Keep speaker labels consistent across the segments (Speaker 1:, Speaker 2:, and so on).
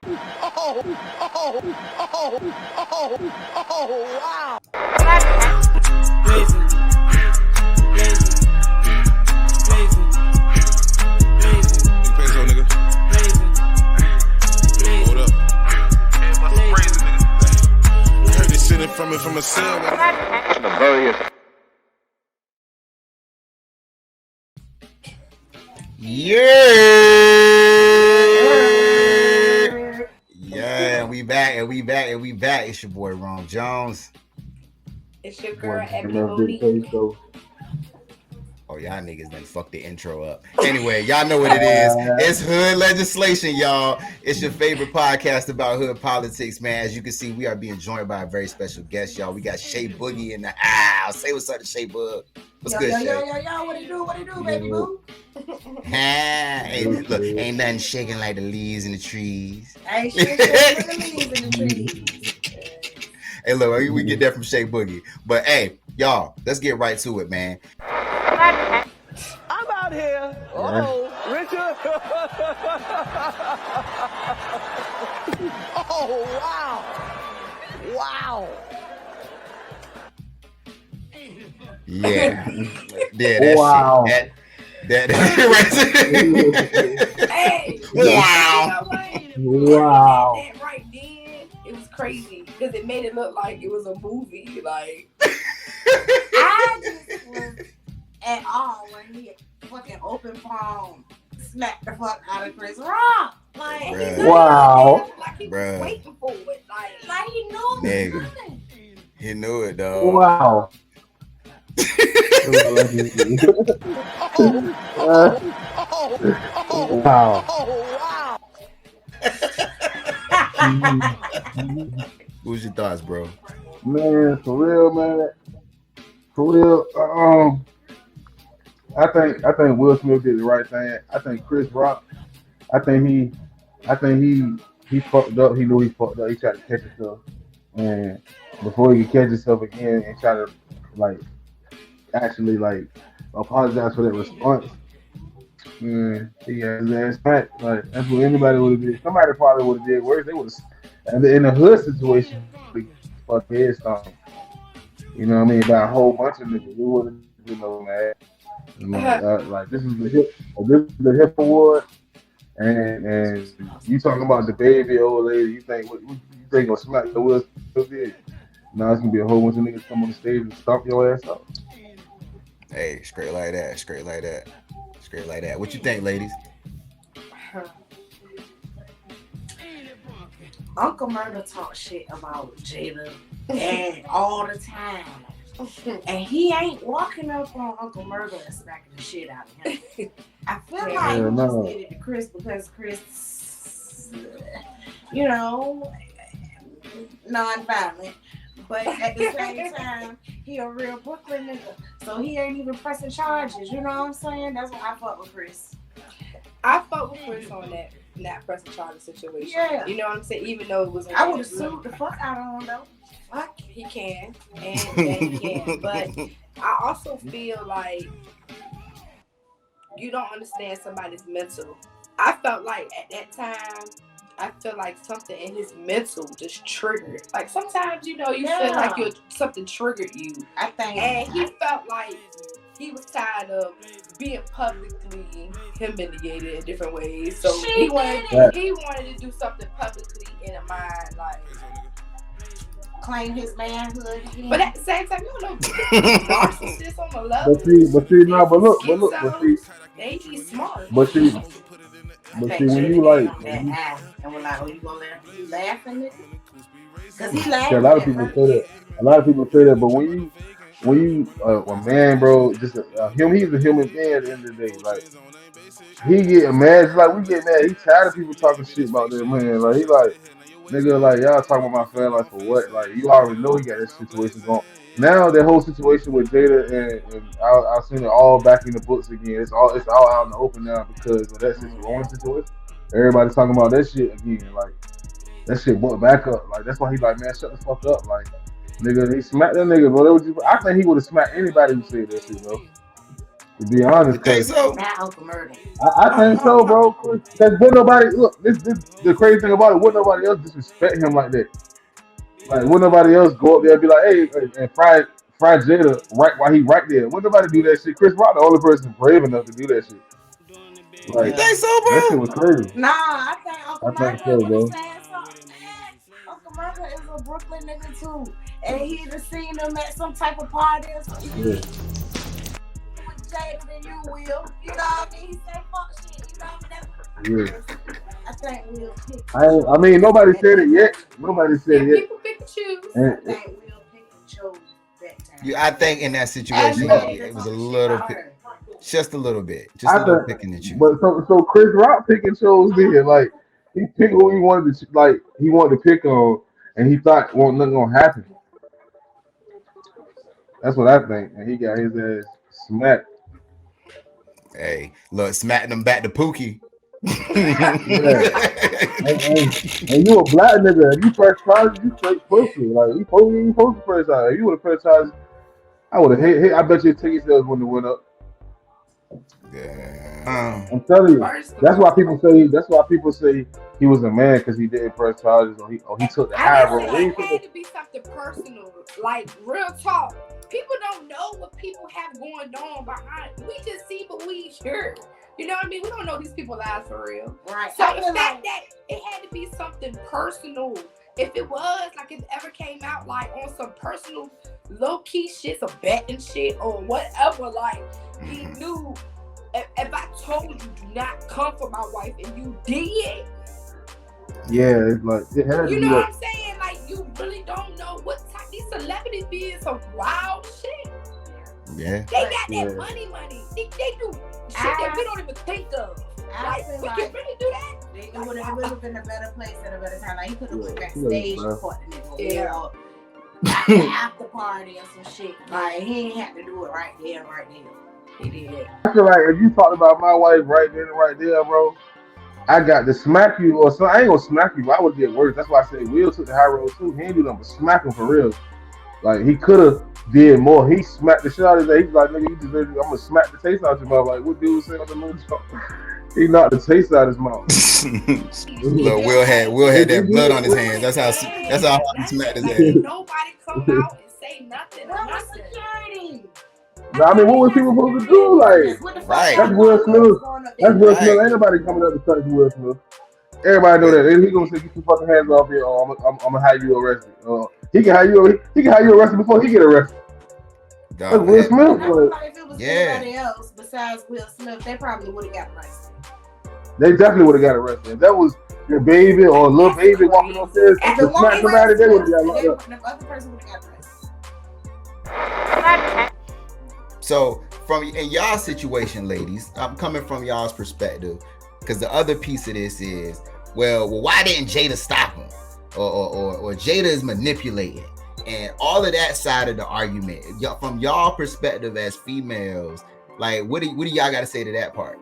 Speaker 1: wow.
Speaker 2: From a cell.
Speaker 3: The Varius.
Speaker 4: Yeah, we back. It's your boy Ron Jones.
Speaker 5: It's your girl Abby Bodie.
Speaker 4: Oh, y'all niggas done fucked the intro up. Anyway, y'all know what it is. It's Hood Legislation, y'all. It's your favorite podcast about hood politics, man. As you can see, we are being joined by a very special guest, y'all. We got Shay Boogie in the house. Say what's up to Shay Boog. What's good, Shay?
Speaker 5: Yo, what it do, baby boo?
Speaker 4: Look, ain't nothing shaking like the leaves in the trees.
Speaker 5: Ain't shit like the leaves in the trees.
Speaker 4: Hey, look, we get that from Shay Boogie. But, hey, y'all, let's get right to it, man.
Speaker 1: I'm out here. Oh, Richard. Oh, wow. Wow.
Speaker 4: Yeah. That
Speaker 6: wow.
Speaker 4: Shit. That
Speaker 5: Hey.
Speaker 4: Wow.
Speaker 6: Wow.
Speaker 5: That right then, it was crazy because it made it look like it was a movie. Like, I just was at all when he fucking open palm smacked the fuck out of Chris Rock. Like,
Speaker 6: wow.
Speaker 5: Like he was waiting for it. Like he knew it was coming.
Speaker 4: He knew it, dog.
Speaker 6: Wow. Wow.
Speaker 1: Oh, wow.
Speaker 4: What's your thoughts, bro?
Speaker 6: Man, for real, man. For real. I think Will Smith did the right thing. I think Chris Rock, I think he fucked up. He knew he fucked up. He tried to catch himself. And before he could catch himself again and try to actually apologize for that response. Man, he had his ass back. Like, that's what anybody would have did. Somebody probably would have did worse. They would have, in the hood situation, fuck head stomp. You know what I mean? By a whole bunch of niggas. We would have, man. This is the hip award, and you talking about the baby old lady. You think gonna smack the Will Smith did? Now it's gonna be a whole bunch of niggas come on the stage and stomp your ass up.
Speaker 4: Hey, straight like that. What you think, ladies?
Speaker 5: Uncle Murder talk shit about Jada and all the time. And he ain't walking up on Uncle Murder and smacking the shit out of him. I feel like he just did it to Chris because Chris, non-violent. But at the same time, he a real Brooklyn nigga. So he ain't even pressing charges. You know what I'm saying? That's why I fuck with Chris.
Speaker 7: I fuck with Chris on that not pressing charges situation.
Speaker 5: Yeah.
Speaker 7: You know what I'm saying? Even though it was
Speaker 5: I would have sued the fuck out of him though.
Speaker 7: Fuck, he can. And he can. But I also feel like you don't understand somebody's mental. I felt like at that time, I feel like something in his mental just triggered. Like sometimes, you feel like something triggered you.
Speaker 5: I think.
Speaker 7: And he felt like he was tired of being publicly humiliated in different ways. So he wanted to do something publicly in a mind, like
Speaker 5: claim his manhood again.
Speaker 7: But at the same time, you don't know narcissists on the level. He's smart.
Speaker 6: But see, when you like,
Speaker 5: and we're like, oh, you gonna let him laughing, nigga? Because he laughing.
Speaker 6: Yeah, a lot of people say that. But when you a man, bro, just he's a human being at the end of the day. Like, he getting mad, just like we get mad. He tired of people talking shit about that man. Like, he like, nigga, like, y'all talking about my family, like, for what? Like, you already know he got that situation going. Now that whole situation with Jada and I've seen it all back in the books again. It's all out in the open now because of that situation. Everybody's talking about that shit again. Like, that shit went back up. Like, that's why he like, man, shut the fuck up. Like, nigga, he smacked that nigga, bro. I think he would have smacked anybody who said that shit, bro. To be honest,
Speaker 4: You think
Speaker 6: cause
Speaker 4: so?
Speaker 5: Not Uncle Murder.
Speaker 6: I think so, bro. Cause would nobody look? This the crazy thing about it. Would nobody else disrespect him like that? Like would nobody else go up there and be like, hey, and fry Jada right while he right there? Would nobody do that shit? Chris Rock, the only person brave enough to do that shit.
Speaker 4: You
Speaker 6: Like
Speaker 4: think so,
Speaker 6: that shit
Speaker 4: bro?
Speaker 6: was crazy.
Speaker 5: Nah, I think
Speaker 6: I
Speaker 5: Uncle
Speaker 6: think
Speaker 5: Murder
Speaker 6: so,
Speaker 5: would have
Speaker 6: bro.
Speaker 5: said something, man. Uncle Murder is a Brooklyn nigga too. And he'd have seen him at some type of party or something.
Speaker 6: Yeah.
Speaker 5: With Jada than you will. You know what I mean? He say fuck shit. You know what I mean?
Speaker 6: Yeah.
Speaker 5: I think Will picked.
Speaker 6: I mean, nobody said it yet. Nobody said it yet.
Speaker 7: People pick and choose.
Speaker 5: I
Speaker 6: And,
Speaker 5: think Will picked and chose that time.
Speaker 4: I think in that situation, it was a little bit, just a little bit, just a little picking and choosing.
Speaker 6: but so Chris Rock pick and chose then. Like he picked who he wanted to like. He wanted to pick on, and he thought wasn't nothing gonna happen. That's what I think. And he got his ass smacked.
Speaker 4: Hey, look, smacking them back to Pookie.
Speaker 6: And you a black nigga. If you press charges, you straight pussy. Like you supposed to press charges. If you would have pressed charges, I would have hit. I bet your ticket sales wouldn't have went up.
Speaker 4: Yeah.
Speaker 6: I'm telling you. That's why people say he was a man because he didn't press charges or he took the high road.
Speaker 7: It had to be something personal. Like real talk. People don't know what people have going on behind. We just see, but we sure. You know what I mean? We don't know these people's lives for real.
Speaker 5: Right.
Speaker 7: So the fact that it had to be something personal. If it was like it ever came out like on some personal low key shit, some betting shit or whatever, like he knew if I told you do not come for my wife and you did.
Speaker 6: Yeah, it's like it had to
Speaker 7: You
Speaker 6: be
Speaker 7: know
Speaker 6: like,
Speaker 7: what I'm saying? Like you really don't know what type these celebrities be in some wild shit.
Speaker 4: Yeah.
Speaker 7: They got that money. They do shit that we don't even think of. Like, we can really do that.
Speaker 5: It would have been a better place at a better time. Like, he could have went backstage and fought the nigga. Or after party or some shit. Like, he ain't had to do it right there and right there. He did.
Speaker 6: I feel like if you talked about my wife right then and right there, bro, I got to smack you or something. I ain't gonna smack you, but I would get worse. That's why I say Will took the high road too. He ain't do nothing but smack him for real. Like he could have did more. He smacked the shit out of his head. He's like, nigga, you deserve it. I'm gonna smack the taste out your mouth. Like what dude was saying on the little joke. He knocked the taste out his mouth.
Speaker 4: Look, Will had that blood on his hands. That's how he smacked his ass.
Speaker 7: Nobody come out and say nothing.
Speaker 5: Security.
Speaker 6: I mean, what was people supposed to do? Like,
Speaker 4: Right.
Speaker 6: That's Will Smith. That's Will Smith. Ain't nobody coming up to touch Will Smith. Everybody know that. He gonna say, "Get your fucking hands off here, or I'm gonna have you arrested." He can have you arrested before he get arrested. That's Will Smith.
Speaker 5: Like, if it was anybody else besides Will Smith, they probably would have got arrested.
Speaker 6: They definitely would have got arrested. If that was your baby or little baby walking upstairs to smack somebody, they would have got locked up.
Speaker 5: The other person would have got arrested.
Speaker 4: So, in y'all situation, ladies, I'm coming from y'all's perspective, because the other piece of this is, well, why didn't Jada stop him? Or Jada is manipulating, and all of that side of the argument. From y'all perspective as females, like, what do y'all got to say to that part?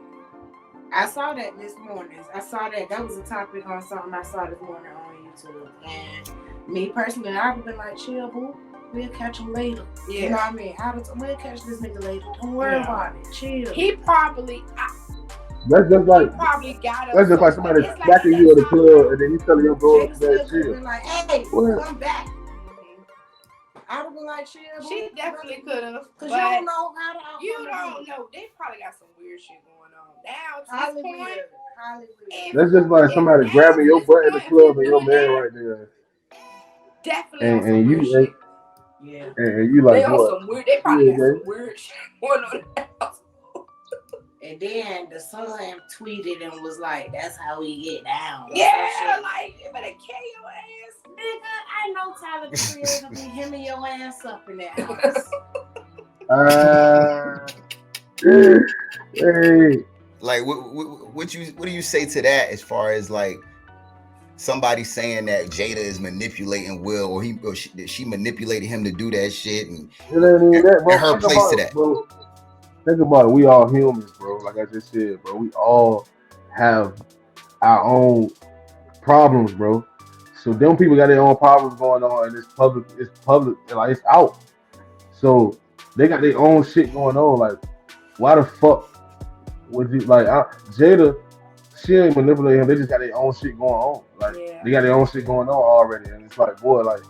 Speaker 5: I saw that this morning. That was a topic on something I saw this morning on YouTube. And me personally, I would have been like, chill, boo. We'll catch him later. Yeah. You know what I mean? We'll catch this nigga later. Don't worry about it. Chill.
Speaker 7: He probably...
Speaker 6: That's just like somebody smacking you at the club and then you telling your bro that chill.
Speaker 5: Like, hey, come back. I would have been like, chill.
Speaker 7: She definitely could have.
Speaker 5: Because you don't know how to.
Speaker 7: You don't know. They probably got some weird shit going on. Now, to this point,
Speaker 6: that's just like somebody grabbing your butt in the club and your man right there.
Speaker 7: Definitely.
Speaker 6: And you.
Speaker 5: Yeah.
Speaker 6: And you like,
Speaker 7: they what? Some weird, they probably got some weird shit going on in the house.
Speaker 5: And then the son tweeted and was like, that's how we get down.
Speaker 7: Yeah, like, you better kill your ass.
Speaker 5: Nigga, I know Tyler the Creator be hemming your ass up in that house.
Speaker 6: Hey.
Speaker 4: Like, what do you say to that as far as, like, somebody saying that Jada is manipulating Will, or she manipulated him to do that shit, and her place to that.
Speaker 6: Bro. Think about it. We all humans, bro. Like I just said, bro. We all have our own problems, bro. So them people got their own problems going on, and it's public, like it's out. So they got their own shit going on. Like why the fuck would you like Jada? She ain't manipulating him. They just got their own shit going on. Like they got their own shit going on already, and it's like, boy, like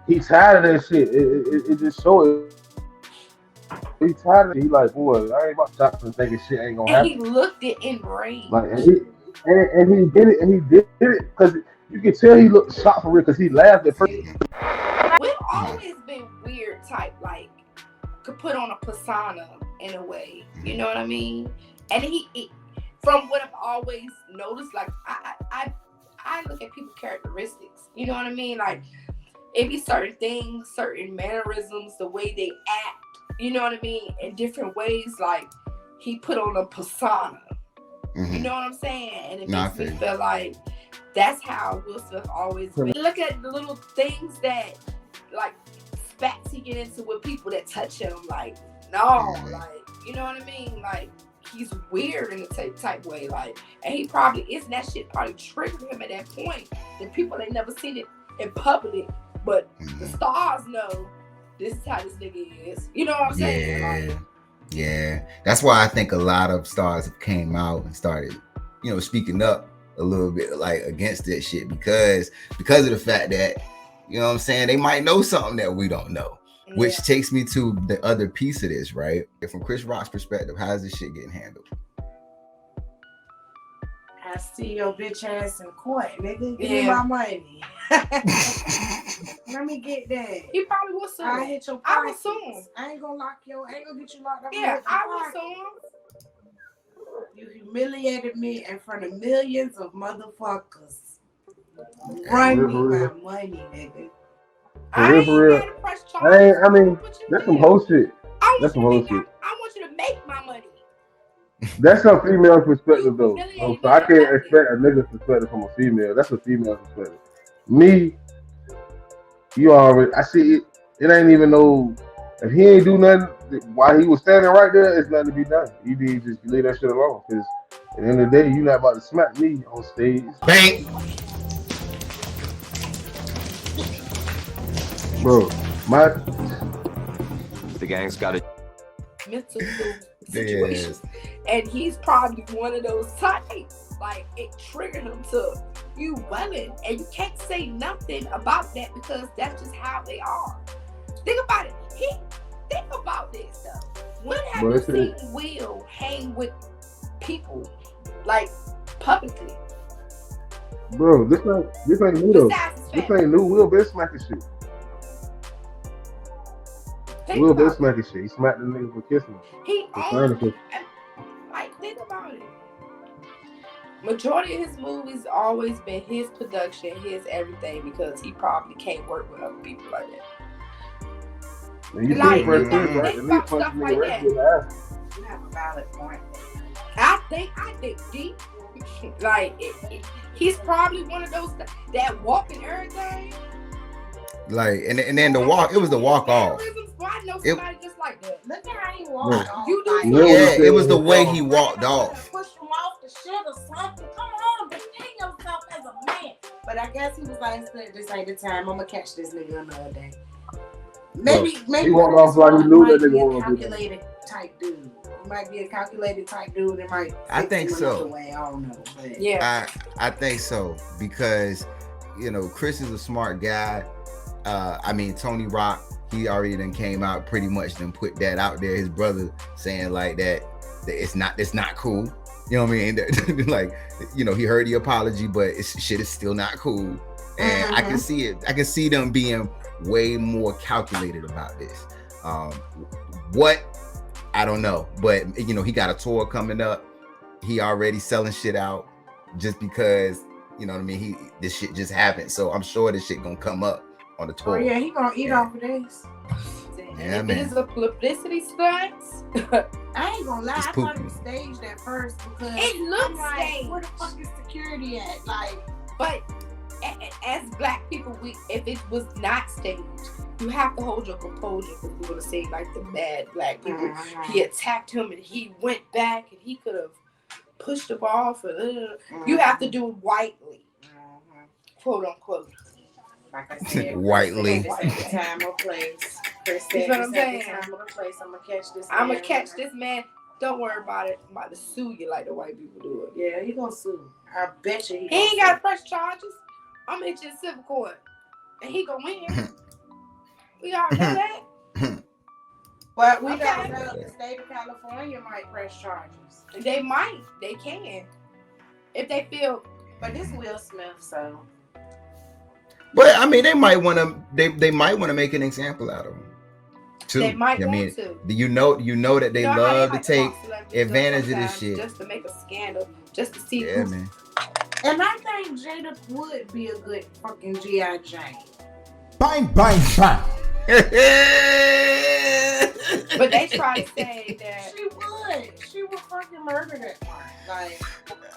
Speaker 6: he tired of that shit. It just showed. He tired of it. He like, boy, I ain't about to stop and thinking shit ain't gonna
Speaker 7: And
Speaker 6: happen.
Speaker 7: he looked it enraged.
Speaker 6: Like, and he did it, and he did it because you can tell he looked shocked for real because he laughed at first.
Speaker 7: We've always been weird type, like could put on a persona in a way. You know what I mean? And he from what I've always noticed, like I look at people's characteristics. You know what I mean? Like it be certain things, certain mannerisms, the way they act. You know what I mean? In different ways, like he put on a persona. You know what I'm saying? And it makes me feel like that's how Will Smith always been. Look at the little things that, like, spats he get into with people that touch him. Like, no, like, you know what I mean? Like, he's weird in a type way. Like, and he probably isn't. That shit probably triggered him at that point. The people ain't never seen it in public, but the stars know this is how this nigga is. You know what I'm saying? Like,
Speaker 4: yeah, that's why I think a lot of stars have came out and started, speaking up a little bit like against that shit because of the fact that, you know what I'm saying, they might know something that we don't know. Which takes me to the other piece of this, right? From Chris Rock's perspective, how's this shit getting handled?
Speaker 5: I see your bitch ass in court, nigga. Give me my money. Let me get that.
Speaker 7: He probably will sue.
Speaker 5: I hit your
Speaker 7: I will sue him.
Speaker 5: I ain't gonna get you locked up.
Speaker 7: Yeah, I will sue him.
Speaker 5: You humiliated me in front of millions of motherfuckers. Run me my money, nigga.
Speaker 6: I mean, that's some whole shit. That's some whole shit.
Speaker 7: I want you to make my money.
Speaker 6: That's a female perspective, though. So I can't expect a nigga's perspective from a female. That's a female perspective. Me, you already. I see it. It ain't even no. If he ain't do nothing while he was standing right there, it's nothing to be done. You need to just leave that shit alone. Because at the end of the day, you not about to smack me on stage.
Speaker 4: Bang,
Speaker 6: bro.
Speaker 2: The gang's got it.
Speaker 7: Mental situation, and he's probably one of those types. Like it triggered him to you welling, and you can't say nothing about that because that's just how they are. Think about it. Think about this though. When have you seen Will hang with people like publicly?
Speaker 6: Bro, this ain't new though. This ain't new. Will been smacking shit. Will been smacking shit. He smacked the nigga for kissing him.
Speaker 7: Like, think about it. Majority of his movies always been his production, his everything, because he probably can't work with other people like that.
Speaker 6: You like, right?
Speaker 7: Think about stuff like that.
Speaker 5: You have a valid point.
Speaker 7: I think deep. Like he's probably one of those that walk and everything.
Speaker 4: Like and then the walk, it was the walk off.
Speaker 7: I know somebody just like that.
Speaker 5: Look at how he walked off.
Speaker 7: You do.
Speaker 4: Yeah, it was the way he walked off.
Speaker 5: Push him off the shit or something. Come on, defend yourself as a man. But I guess he was like, this ain't the time. I'm gonna catch this nigga another day. Maybe
Speaker 6: he walked off like he knew that nigga was
Speaker 5: calculated type dude. He might be a calculated type dude. It might.
Speaker 4: I think so.
Speaker 5: Way. I don't know. But
Speaker 7: yeah,
Speaker 4: I think so because Chris is a smart guy. I mean, Tony Rock, he already then came out pretty much then put that out there. His brother saying like that it's not cool. You know what I mean? Like, he heard the apology, but shit is still not cool. And I can see it. I can see them being way more calculated about this. What? I don't know. But he got a tour coming up. He already selling shit out just because, you know what I mean? This shit just happened. So I'm sure this shit gonna come up on the tour.
Speaker 5: Oh yeah, he gonna eat off of this.
Speaker 4: Yeah,
Speaker 7: man.
Speaker 4: man.
Speaker 7: It is a publicity stunt.
Speaker 5: I ain't gonna lie, I thought it was staged at first because
Speaker 7: it looks
Speaker 5: like,
Speaker 7: staged.
Speaker 5: where the fuck is security at? Like,
Speaker 7: but as black people, if it was not staged, you have to hold your composure because we're gonna say like the bad black people. He attacked him and he went back and he could have pushed the ball for. You have to do it whitely, quote unquote.
Speaker 5: Like I said,
Speaker 4: whitely.
Speaker 5: Time or place. Chris said,
Speaker 7: you know what I'm saying?
Speaker 5: Time or place. I'm gonna catch this.
Speaker 7: I'm gonna catch this man Don't worry about it. I'm about to sue you like the white people do it.
Speaker 5: Yeah, he gonna sue. I bet you
Speaker 7: He ain't got to press charges. I'm gonna hit you in civil court. And he gonna win. We already know that.
Speaker 5: But we
Speaker 7: Okay.
Speaker 5: don't know the state of California might press charges.
Speaker 7: They might. They can. If they feel.
Speaker 5: But this Will Smith, so.
Speaker 4: But I mean, they might want to. They might want to make an example out of him. Too.
Speaker 7: They might
Speaker 4: I mean,
Speaker 7: want to.
Speaker 4: you know that they
Speaker 7: how
Speaker 4: love to
Speaker 7: like
Speaker 4: take
Speaker 7: box celebrities
Speaker 4: advantage of
Speaker 7: sometimes
Speaker 4: this shit.
Speaker 7: just to make a scandal, just to see
Speaker 4: Yeah,
Speaker 7: who's
Speaker 4: man.
Speaker 5: And I think Jada would be a good fucking G.I. Jane.
Speaker 2: Bang, bang, bang.
Speaker 7: But they try to say that
Speaker 5: She would fucking murder that part. Like,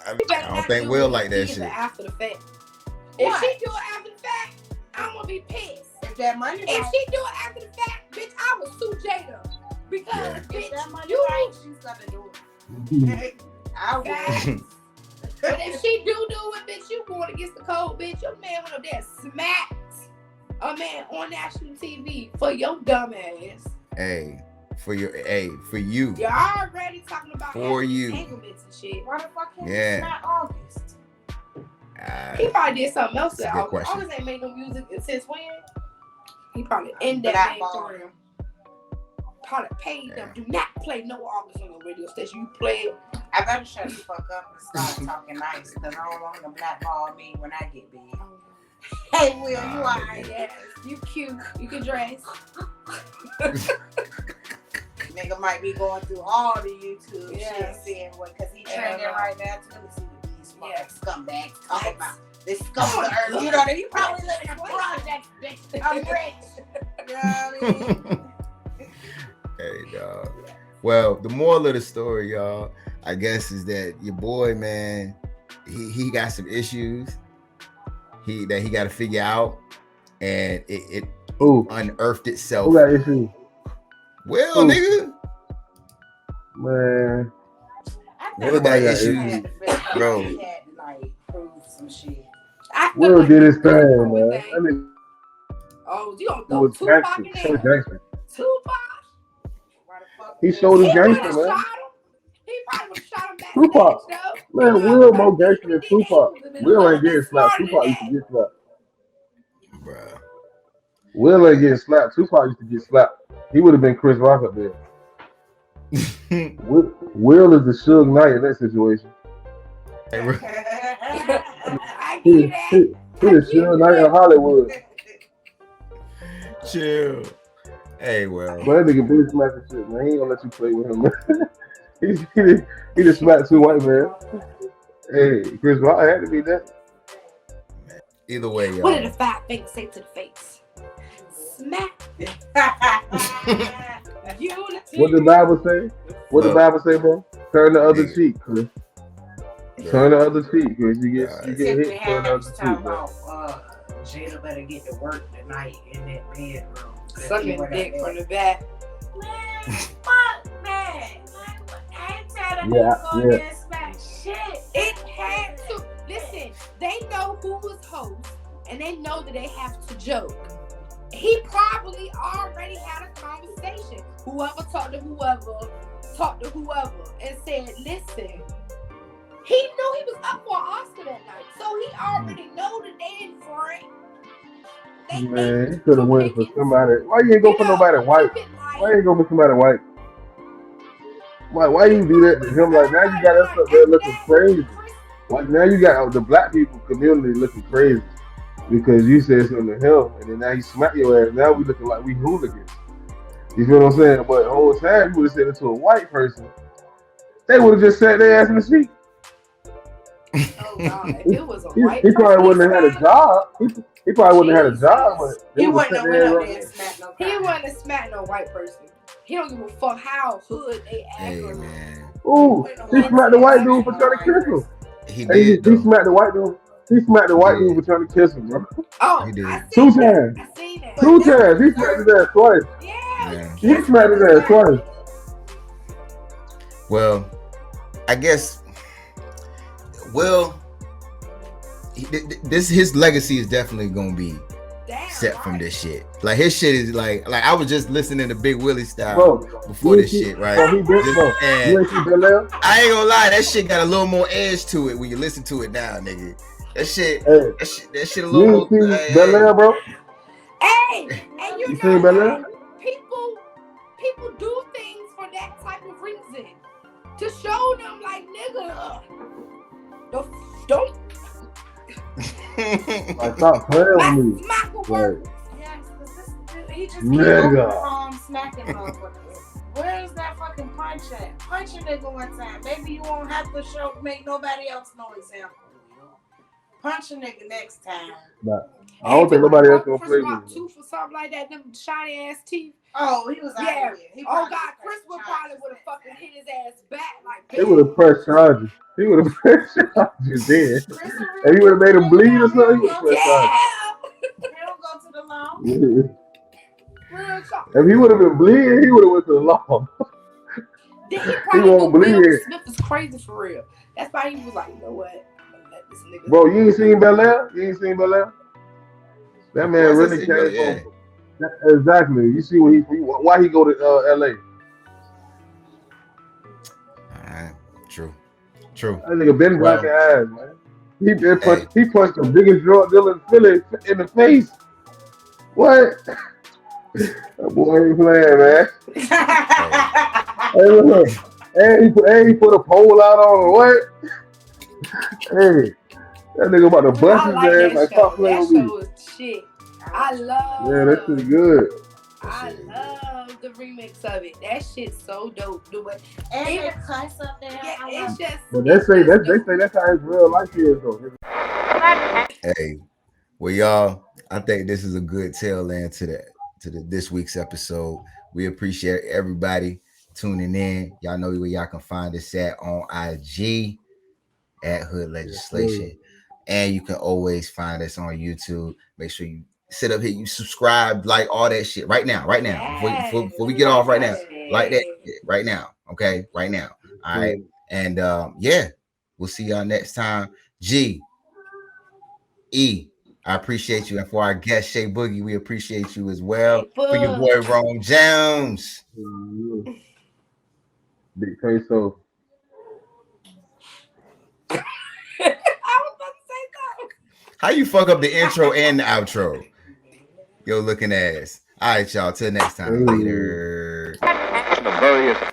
Speaker 4: I don't think Will like that shit.
Speaker 7: After the fact.
Speaker 5: What?
Speaker 7: If she do it after the fact, I'm gonna be pissed.
Speaker 5: if that money
Speaker 7: If
Speaker 5: right,
Speaker 7: she do it after the fact, bitch, I would sue Jada. Because
Speaker 4: Yeah.
Speaker 5: if
Speaker 7: bitch,
Speaker 5: that money
Speaker 7: you
Speaker 5: right, she's gonna do it. I would.
Speaker 7: facts. But if she do it, bitch, you going against the code, bitch. Your man went up there and smacked a man on national TV for your dumb ass.
Speaker 4: Hey, for you.
Speaker 7: You're already talking about
Speaker 4: For you.
Speaker 7: entanglements and shit.
Speaker 5: Why the fuck can't
Speaker 4: Yeah.
Speaker 5: it's not August?
Speaker 7: He probably did something else
Speaker 4: That's a
Speaker 7: that
Speaker 4: good
Speaker 7: August.
Speaker 4: question.
Speaker 7: August ain't made no music since when? He probably ended that
Speaker 5: Black
Speaker 7: man
Speaker 5: ball.
Speaker 7: career. Probably paid them. Do not play no August on your radio station. You play it.
Speaker 5: I better shut the fuck up and start talking nice because I don't want to blackball me when I get big. Hey, Will, you alright?
Speaker 7: Yes, you cute. You can dress.
Speaker 5: Nigga might be going through all the YouTube
Speaker 7: Yes.
Speaker 5: shit, seeing what, because he
Speaker 7: Yeah.
Speaker 5: trending right now too. Let me see what these
Speaker 7: Yes.
Speaker 5: scumbags talking about. This scum of the earth. You know, he probably living in projects, bitch. I'm rich. You know what I mean?
Speaker 4: Hey, dog. Well, the moral of the story, y'all, I guess, is that your boy, man, he got some issues that he got to figure out, and it
Speaker 6: Who?
Speaker 4: unearthed itself.
Speaker 6: Who got issues?
Speaker 4: Well,
Speaker 6: Who?
Speaker 4: nigga,
Speaker 6: Man,
Speaker 5: I
Speaker 4: Will
Speaker 5: think
Speaker 4: got
Speaker 5: he
Speaker 4: issues,
Speaker 5: had to feel like
Speaker 4: bro.
Speaker 5: He had to like prove some shit.
Speaker 7: I feel
Speaker 6: Will
Speaker 7: like
Speaker 6: did his
Speaker 7: the
Speaker 6: thing,
Speaker 7: Tupac
Speaker 6: man.
Speaker 7: thing-
Speaker 6: I mean,
Speaker 7: Oh, you gonna
Speaker 6: it
Speaker 7: throw
Speaker 6: was
Speaker 7: Tupac
Speaker 6: gangster.
Speaker 7: in
Speaker 6: So
Speaker 7: there?
Speaker 6: gangster.
Speaker 7: Tupac?
Speaker 5: Why the fuck?
Speaker 6: He showed his
Speaker 7: He
Speaker 6: gangster,
Speaker 7: would've
Speaker 6: man.
Speaker 7: shot him. He probably would have shot him backstage,
Speaker 6: Tupac.
Speaker 7: though.
Speaker 6: Man,
Speaker 7: You know,
Speaker 6: Will
Speaker 7: but
Speaker 6: more gangster
Speaker 7: he
Speaker 6: than
Speaker 7: did
Speaker 6: Tupac.
Speaker 7: that. He was a
Speaker 6: Will
Speaker 7: little
Speaker 6: ain't getting
Speaker 7: bit
Speaker 6: slapped.
Speaker 7: smarter
Speaker 6: Tupac
Speaker 7: than
Speaker 6: used to
Speaker 7: that.
Speaker 6: get slapped.
Speaker 4: Bruh.
Speaker 6: Will ain't getting slapped. Tupac used to get slapped. He would have been Chris Rock up there. Will is the Suge Knight in that situation.
Speaker 4: Hey, bro.
Speaker 7: I
Speaker 6: He,
Speaker 7: get that.
Speaker 6: he, he the Suge Knight of Hollywood.
Speaker 4: Chill. Hey, well.
Speaker 6: But that nigga big smacking shit, man. He ain't gonna let you play with him, man. he just smacked two white man. Hey, Chris Rock had to be that.
Speaker 4: Either way,
Speaker 7: What did
Speaker 4: y'all.
Speaker 7: the five fingers say to the face? Smack. Unity.
Speaker 6: What the Bible say? What the
Speaker 4: Look.
Speaker 6: Bible say, bro? Turn the other
Speaker 4: Nigga.
Speaker 6: cheek, Chris.
Speaker 4: Yeah.
Speaker 6: Turn the other cheek, Chris. You get
Speaker 5: Tiffany
Speaker 6: hit. Turn the
Speaker 5: Haddish
Speaker 6: other
Speaker 5: talking
Speaker 6: cheek, bro.
Speaker 5: about Jada better get to work tonight in that bedroom.
Speaker 7: Sucking dick from the back.
Speaker 5: Man, fuck that. I ain't telling him
Speaker 6: Yeah,
Speaker 5: to go
Speaker 6: yeah.
Speaker 5: there and smack shit.
Speaker 7: It had to. Listen, they know who was host, and they know that they have to joke. He probably already had a conversation. Whoever talked to whoever, and said, listen. He knew he was up for an Oscar that night, so he already know that they didn't frame.
Speaker 6: Man, he could have went for somebody. Why you ain't go for nobody white? Why you ain't go for somebody white? Why you do that to him? Like, now you got us up there looking crazy. Like, now you got the black people community looking crazy because you said something to him, and then now you smack your ass. Now we looking like we hooligans. You feel what I'm saying? But the whole time you would have said it to a white person, they would have just sat their ass in the seat.
Speaker 7: Oh God! If it was a
Speaker 6: He
Speaker 7: white
Speaker 6: probably
Speaker 7: person,
Speaker 6: wouldn't have had a job. He probably wouldn't have had a job, but they
Speaker 5: He
Speaker 6: would
Speaker 5: wouldn't
Speaker 6: have
Speaker 5: have
Speaker 6: sat
Speaker 5: went
Speaker 6: there
Speaker 5: up
Speaker 6: right
Speaker 5: there and
Speaker 6: there.
Speaker 5: smacked no
Speaker 7: he
Speaker 5: cop.
Speaker 7: wouldn't have smacked no white person. He don't give a fuck how hood they act.
Speaker 4: Hey,
Speaker 7: or-
Speaker 4: man.
Speaker 6: Ooh, he smacked the white dude for trying to kiss him.
Speaker 4: He
Speaker 6: Hey,
Speaker 4: did,
Speaker 6: he
Speaker 4: though.
Speaker 6: smacked the white dude. He smacked the white
Speaker 4: He
Speaker 6: dude for trying to kiss him, bro.
Speaker 7: Oh,
Speaker 4: He did.
Speaker 7: I
Speaker 6: Two
Speaker 7: seen that.
Speaker 6: times.
Speaker 7: I seen that.
Speaker 6: Two times. He smacked his ass twice.
Speaker 7: Yeah.
Speaker 4: Yeah.
Speaker 6: He smacked his ass twice.
Speaker 4: Well, I guess, his legacy is definitely gonna be upset from this shit. Like his shit is like I was just listening to Big Willie style
Speaker 6: Bro,
Speaker 4: before this shit, right?
Speaker 6: Bro, he did, bro.
Speaker 4: And
Speaker 6: You ain't see Bel Air?
Speaker 4: I ain't gonna lie, that shit got a little more edge to it when you listen to it now, nigga. That shit a little
Speaker 6: You
Speaker 4: more.
Speaker 6: ain't seen Bel Air, bro?
Speaker 7: Hey, and you
Speaker 6: seen Bel Air?
Speaker 7: People do things for that type of reason. To show them like nigga, don't
Speaker 6: Like, stop playing with me.
Speaker 7: smack a word.
Speaker 5: Yes, he just
Speaker 6: Nigga.
Speaker 5: keep smacking motherfuckers. Where's that fucking punch at? Punch a nigga one time. Maybe you won't have to make nobody else no example. Punch a nigga next time.
Speaker 6: Nah, I don't think nobody else gonna play
Speaker 7: Chris
Speaker 6: with
Speaker 7: tooth or something like that. Them shiny ass teeth.
Speaker 5: Oh, he was out
Speaker 7: Yeah.
Speaker 5: here.
Speaker 7: Oh God, Chris would probably would have fucking hit his ass back like.
Speaker 6: He would have pressed charges. He would have pressed charges then. If he would have made him bleed or something, he would have pressed charges.
Speaker 5: He don't go to the law.
Speaker 7: Real talk.
Speaker 6: If he would have been bleeding, he would have went to the law.
Speaker 7: Then he probably
Speaker 6: won't
Speaker 7: knew Will
Speaker 6: bleed.
Speaker 7: Smith is crazy for real. That's why he was like, you know what? I'm gonna let this nigga.
Speaker 6: Bro, you ain't seen Bel Air? You ain't seen Bel Air? That man really came from. Exactly. You see why he go to LA?
Speaker 4: Alright, true.
Speaker 6: That nigga been black ass, man. He punched the biggest drug dealer in Philly in the face. What? That boy ain't playing, man. Hey, look. And he put a pole out on him. What? Hey, that nigga about to bust his ass. Like, stop playing with me.
Speaker 7: That show is shit. I love.
Speaker 6: Yeah, that shit's good.
Speaker 7: I love the remix of it. That shit's so dope. The way
Speaker 5: And they cuss up there.
Speaker 7: yeah, it's just.
Speaker 6: But they say that's how his real life is though.
Speaker 4: Hey, well, y'all, I think this is a good tail end to this week's episode. We appreciate everybody tuning in. Y'all know where y'all can find us at on IG at Hood Legislation. And you can always find us on YouTube. Make sure you sit up here, you subscribe, like all that shit right now. Before we get off right now. Like that shit right now. Okay, right now. All right. And yeah, we'll see y'all next time. G E, I appreciate you. And for our guest Shay Boogie, we appreciate you as well. For your boy Rome Jones.
Speaker 6: Big peso.
Speaker 7: I was about to say that.
Speaker 4: How you fuck up the intro and the outro? Yo, looking ass. All right, y'all. Till next time. Later.
Speaker 3: The Varius